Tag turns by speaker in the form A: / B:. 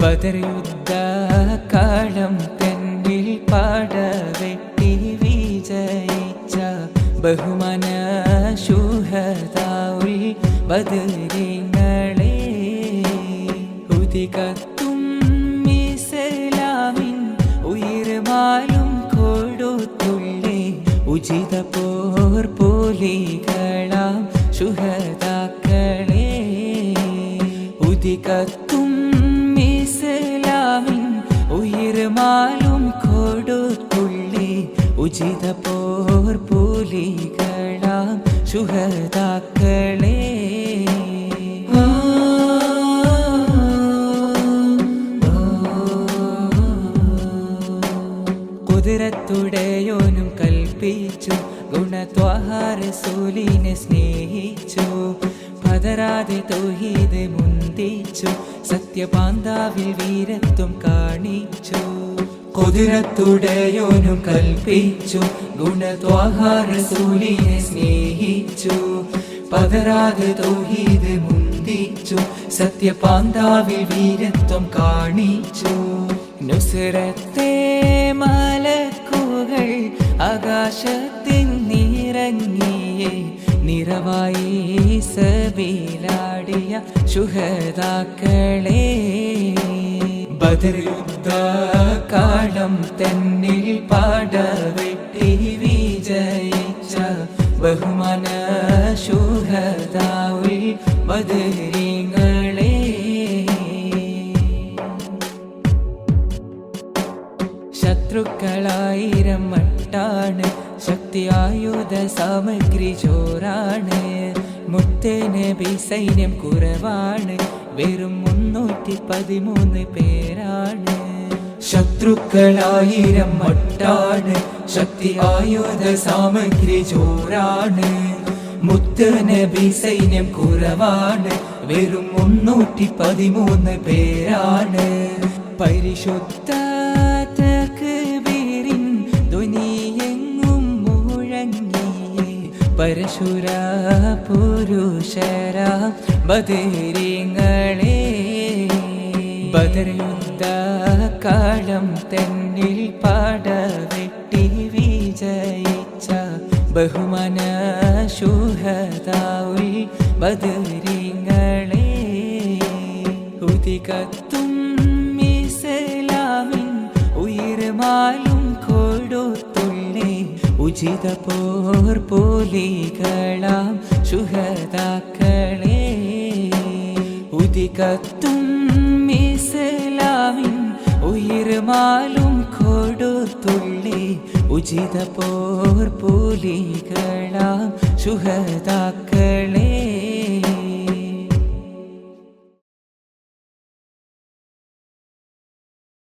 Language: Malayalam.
A: ബദർ യുദ്ധ കാലം തന്നിൽ പടവെട്ടി വിജയിച്ച ബഹുമാന ശുഹദാഉൽ ബദരിങ്ങളെ ഉദികത്തും ഇസ്ലാമിൻ ഉയിർമാലും കൊടുത്തുള്ളേ ഉചിത പോർ പോലികളാം ശുഹദാക്കളെ ഉദികത്തും ഇസ്ലാമിൻ ഉയിർമാലും കൊടുത്തുള്ളേ ഉചിത പോർ പോലികളാം ശുഹദാക്കളെ കുതിരത്തുടയോനും കൽപ്പിച്ചു ഗുണത്വഹ റസൂലിനെ സ്നേഹിച്ചു പതരാതെ തൗഹീദ് മുന്തിച്ചു സത്യപാന്താവിൽ വീരത്വം കാണിച്ചു കുതിരത്തുടയോനും കൽപ്പിച്ചു ഗുണത്വഹ റസൂലിനെ സ്നേഹിച്ചു പതരാതെ തൗഹീദ് മുന്തിച്ചു സത്യപാന്താവിൽ വീരത്വം കാണിച്ചു നുസ്രത്തെ മലക്കുകൾ ആകാശത്തിൽ നിറങ്ങിയേ നിറവായി സബീലാടിയ ശുഹദാക്കളെ ബദർ യുദ്ധ കാലം തന്നിൽ പടവെട്ടി വിജയിച്ച ബഹുമാന ശുഹദാഉൽ ബദരിങ്ങളെ ശത്രുക്കളായിരം മട്ടാണ് ശക്തി ആയുധ സാമഗ്രി ചോറാണ് മുത്തേ നബി സൈന്യം കുറവാണ് വെറും 313 പേരാണ് ശത്രുക്കളായിരം മട്ടാണ് ശക്തി ആയുധ സാമഗ്രി ചോറാണ് മുത്ത് നബി സൈന്യം കുറവാണ് വെറും 313 പേരാണ് പരിശുദ്ധ തക്ബീറിൻ ധ്വനിയെങ്ങും മുഴങ്ങിയേ പരശുര പുരുഷര ബദരിങ്ങളെ ബദർ യുദ്ധ കാലം തന്നിൽ പടവെട്ടി വിജയിച്ച ബഹുമാന ശുഹദാഉൽ ബദരിങ്ങളെ ഉദികത്തും ഇസ്ലാമിൻ ഉയിർമാലും കൊടുത്തുള്ളേ ഉചിത പോർ പോലികളാം ശുഹദാക്കളെ ഉദികത്തും ഇസ്ലാമിൻ ഉയിർമാലും കൊടുത്തുള്ളേ ഉചിത പോർ പോലികളാം ശുഹദാക്കളെ